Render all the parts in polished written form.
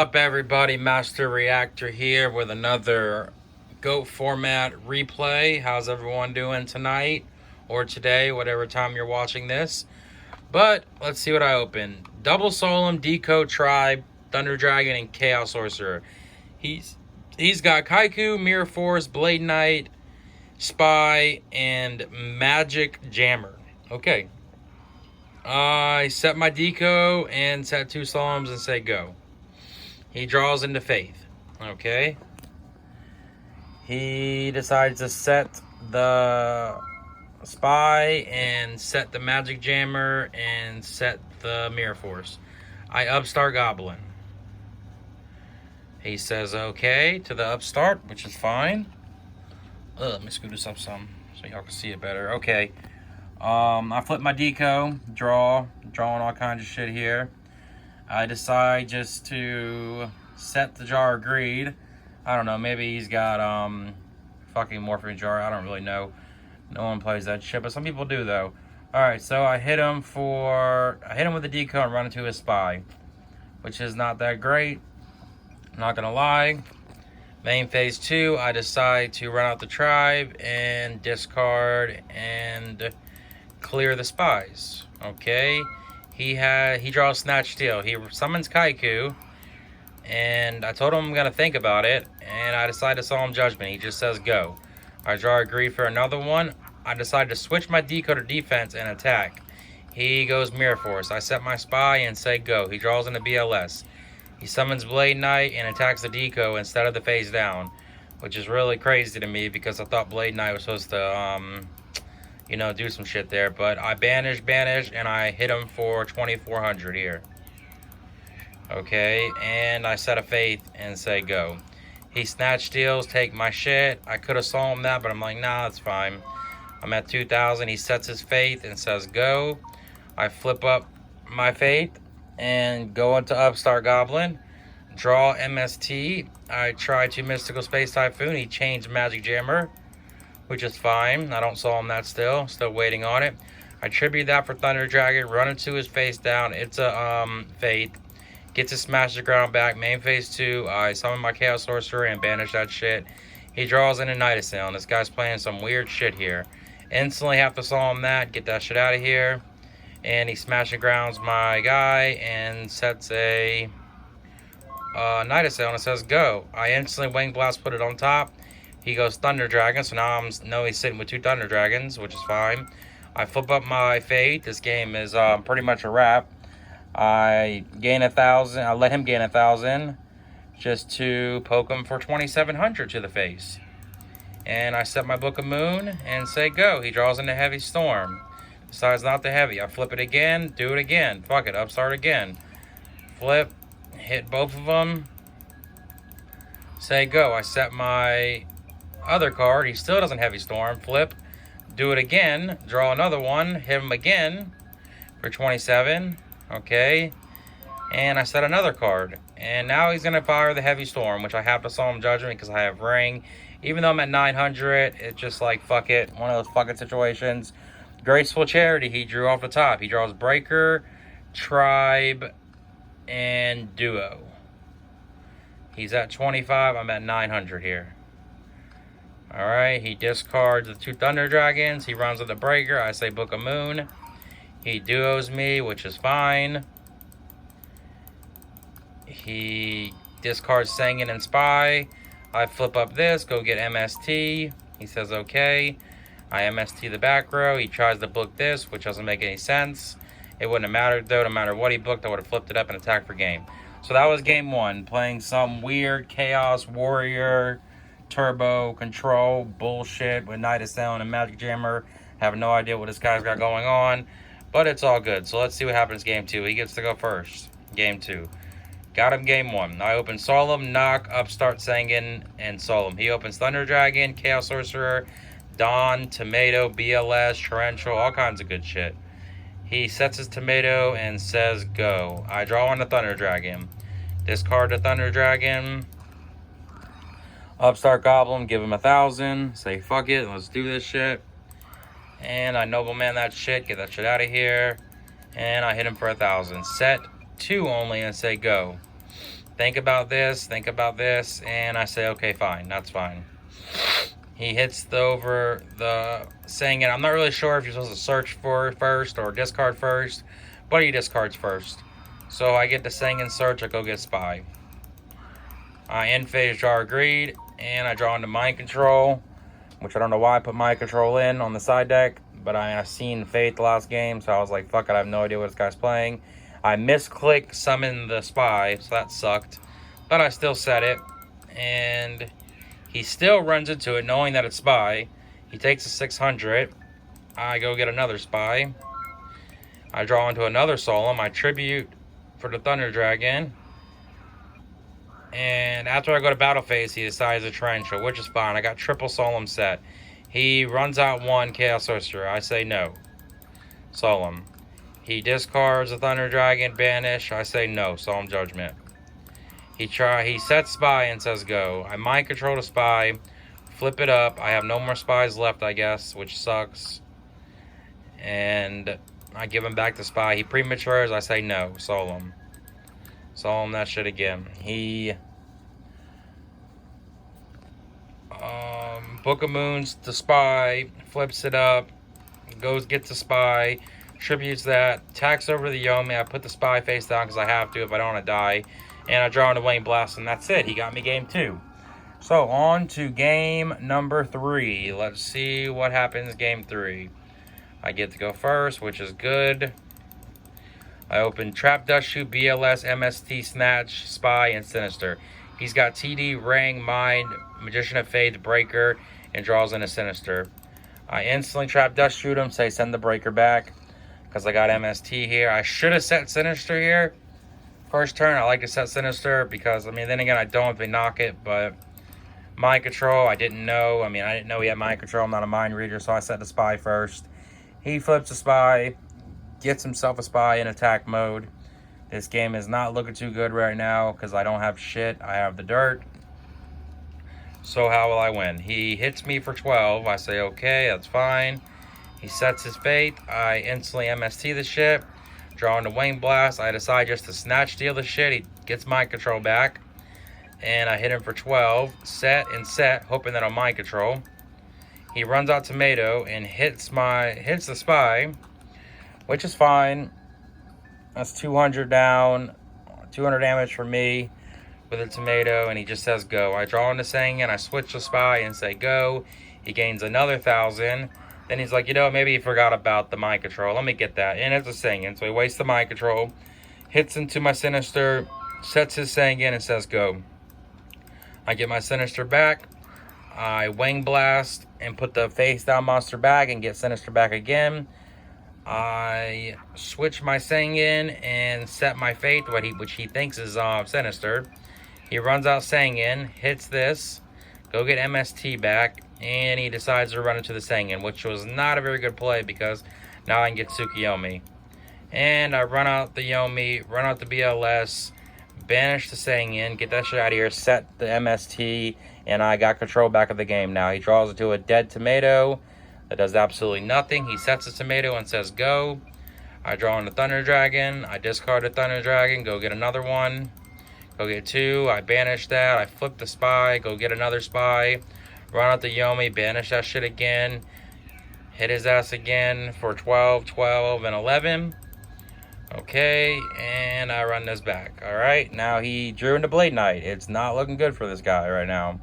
up, everybody? Master Reactor here with another GOAT format replay. How's everyone doing tonight or today, whatever time you're watching this? But let's see what I opened. Double Solemn, Deco Tribe, Thunder Dragon, and Chaos Sorcerer. He's got Kaiku, Mirror Force, Blade Knight, Spy, and Magic Jammer. Okay. I set my deco and set 2 Solemns and say go. He draws into Faith. Okay. He decides to set the Spy and set the Magic Jammer and set the Mirror Force. I upstart Goblin. He says okay to the upstart, which is fine. Let me scoot this up some so y'all can see it better. Okay. I flip my deco, drawing all kinds of shit here. I decide just to set the Jar of Greed. I don't know, maybe he's got fucking Morphing Jar, I don't really know. No one plays that shit, but some people do though. Alright, so I hit him with the deco and run into his Spy, which is not that great, not gonna lie. Main phase 2, I decide to run out the tribe and discard and clear the Spies. Okay, he draws Snatch Steal. He summons Kaiku, and I told him I'm gonna think about it, and I decide to Solemn Judgment. He just says go. I draw a Greed for another one. I decide to switch my deco to defense and attack. He goes Mirror Force. I set my Spy and say go. He draws into BLS. He summons Blade Knight and attacks the deco instead of the phase down, which is really crazy to me because I thought Blade Knight was supposed to do some shit there. But I banish, and I hit him for 2,400 here. Okay, and I set a Faith and say go. He Snatch Steals, take my shit. I could have solemn that, but I'm like, nah, that's fine. I'm at 2,000. He sets his Faith and says go. I flip up my Faith and go into Upstart Goblin. Draw MST. I try to Mystical Space Typhoon. He changed Magic Jammer, which is fine. I don't solemn that still waiting on it. I tribute that for Thunder Dragon, run into his face down. It's a Faith. Gets to smash the ground back. Main phase 2, I summon my Chaos Sorcerer and banish that shit. He draws in a Night Assail, and this guy's playing some weird shit here. Instantly have to solemn that, get that shit out of here. And he smashes grounds my guy and sets a Night Assail and it says go. I instantly Wing Blast, put it on top. He goes Thunder Dragon, so now he's sitting with 2 Thunder Dragons, which is fine. I flip up my Fate. This game is pretty much a wrap. I gain 1,000. I let him gain 1,000 just to poke him for 2,700 to the face. And I set my Book of Moon and say go. He draws into Heavy Storm. Decides not the heavy. I flip it again. Do it again. Fuck it. Upstart again. Flip. Hit both of them. Say go. I set my other card. He still doesn't Heavy Storm. Flip. Do it again. Draw another one. Hit him again for 27. Okay. And I set another card. And now he's going to fire the Heavy Storm, which I have to Solemn Judgment because I have Ring. Even though I'm at 900, it's just like, fuck it. One of those fucking situations. Graceful Charity, he drew off the top. He draws Breaker, Tribe, and Duo. He's at 25. I'm at 900 here. Alright, he discards the 2 Thunder Dragons. He runs with the Breaker. I say Book of Moon. He duos me, which is fine. He discards Sangan and Spy. I flip up this, go get MST. He says okay. I MST the back row. He tries to book this, which doesn't make any sense. It wouldn't have mattered though. No matter what he booked, I would have flipped it up and attacked for game. So that was game 1. Playing some weird Chaos Warrior Turbo Control bullshit with Night Assail and Magic Jammer. Have no idea what this guy's got going on. But it's all good. So let's see what happens game 2. He gets to go first. Game 2. Got him game 1. I open Solemn, Knock, Upstart Sangan, and Solemn. He opens Thunder Dragon, Chaos Sorcerer, Dawn, Tomato, BLS, Torrential, all kinds of good shit. He sets his Tomato and says go. I draw on the Thunder Dragon. Discard the Thunder Dragon. Upstart Goblin, give him 1,000. Say fuck it, let's do this shit. And I Nobleman that shit, get that shit out of here. And I hit him for 1,000. Set 2 only and say go. think about this, and I say, okay, fine, that's fine. He hits over the Sangin. I'm not really sure if you're supposed to search for first or discard first, but he discards first. So I get the Sangin search, I go get Spy. I end phase draw agreed, and I draw into Mind Control, which I don't know why I put Mind Control in on the side deck, but I seen Fate the last game, so I was like, fuck it, I have no idea what this guy's playing. I misclick summon the Spy, so that sucked, but I still set it, and he still runs into it knowing that it's Spy. He takes a 600. I go get another Spy. I draw into another Solemn. I tribute for the Thunder Dragon. And after I go to battle phase, he decides to Torrential, which is fine. I got triple Solemn set. He runs out one Chaos Sorcerer. I say no. Solemn. He discards the Thunder Dragon, banish. I say no. Solemn Judgment. He sets Spy and says go. I Mind Control the Spy. Flip it up. I have no more Spies left, I guess, which sucks. And I give him back the Spy. He prematures. I say no. Solemn. Solemn that shit again. He Book of Moons the Spy, flips it up, goes gets the Spy, tributes that, attacks over the Yomi. I put the Spy face down because I have to if I don't want to die, and I draw into Wayne Blast, and that's it. He got me game 2. So on to game number 3. Let's see what happens game 3. I get to go first, which is good. I open Trap, Dust Shoot, BLS, MST, Snatch, Spy, and Sinister. He's got TD, Ring, Mind, Magician of Faith, Breaker, and draws in a Sinister. I instantly Trap, Dust Shoot him, say send the Breaker back, because I got MST here. I should have set Sinister here. First turn, I like to set Sinister, because, I mean, then again, I don't if they knock it, but Mind Control, I didn't know. I mean, I didn't know he had Mind Control. I'm not a Mind Reader, so I set the Spy first. He flips the Spy, gets himself a Spy in attack mode. This game is not looking too good right now because I don't have shit. I have the dirt. So how will I win? He hits me for 12. I say, okay, that's fine. He sets his fate. I instantly MST the shit. Draw into Wayne Blast. I decide just to snatch steal the shit. He gets Mind Control back. And I hit him for 12. Set and set, hoping that I'll Mind Control. He runs out Tomato and hits the Spy, which is fine. That's 200 down, 200 damage for me with a Tomato, and he just says go. I draw into Sangin, I switch the Spy and say go. He gains another 1,000. Then he's like, you know, maybe he forgot about the Mind Control. Let me get that. And it's a Sangin, so he wastes the Mind Control, hits into my Sinister, sets his Sangin and says go. I get my Sinister back. I Wing Blast and put the face down monster back and get Sinister back again. I switch my Sangin and set my Fate, which he thinks is Sinister. He runs out Sangin, hits this, go get MST back, and he decides to run into the Sangin, which was not a very good play because now I can get Tsukiyomi. And I run out the Yomi, run out the BLS, banish the Sangin, get that shit out of here, set the MST, and I got control back of the game now. He draws into a dead Tomato. That does absolutely nothing. He sets a Tomato and says go. I draw in the Thunder Dragon. I discard the Thunder Dragon. Go get another one. Go get 2. I banish that. I flip the Spy. Go get another Spy. Run out the Yomi. Banish that shit again. Hit his ass again for 12, 12, and 11. Okay, and I run this back. Alright, now he drew into Blade Knight. It's not looking good for this guy right now.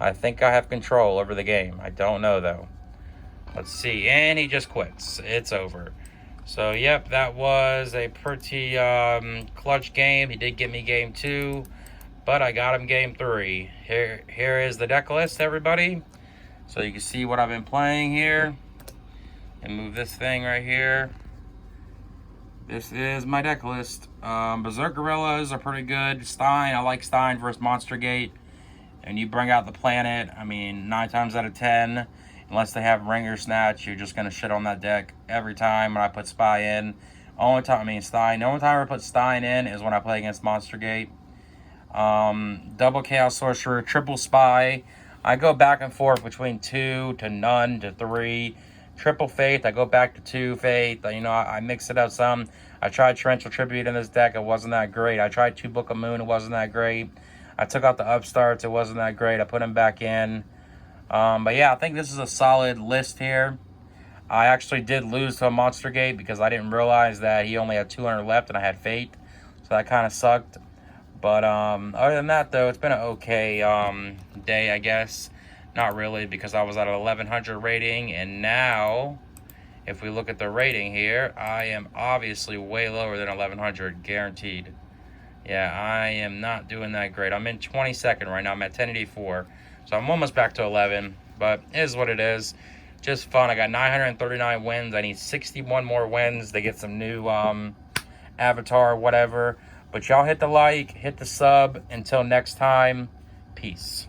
I think I have control over the game. I don't know, though. Let's see, and he just quits. It's over. So, yep, that was a pretty clutch game. He did get me game 2, but I got him game 3. Here is the deck list, everybody. So you can see what I've been playing here. And move this thing right here. This is my deck list. Berserk Gorillas are pretty good. Stein, I like Stein versus Monster Gate. And you bring out the planet, I mean, 9 times out of 10, unless they have Ring or Snatch, you're just going to shit on that deck every time when I put Spy in. Stein. The only time I put Stein in is when I play against Monster Gate. Double Chaos Sorcerer, triple Spy. I go back and forth between 2 to none to 3 triple faith. I go back to 2 faith. You know, I mix it up some. I tried torrential tribute in this deck. It wasn't that great. I tried 2 Book of Moon. It wasn't that great. I took out the upstarts. It wasn't that great. I put them back in. But yeah, I think this is a solid list here. I actually did lose to a Monster Gate because I didn't realize that he only had 200 left and I had Fate. So that kind of sucked. But other than that, though, it's been an okay day, I guess. Not really, because I was at an 1100 rating. And now, if we look at the rating here, I am obviously way lower than 1100, guaranteed. Yeah, I am not doing that great. I'm in 22nd right now. I'm at 1084. So I'm almost back to 11. But it is what it is. Just fun. I got 939 wins. I need 61 more wins to get some new avatar, whatever. But y'all hit the like, hit the sub. Until next time, peace.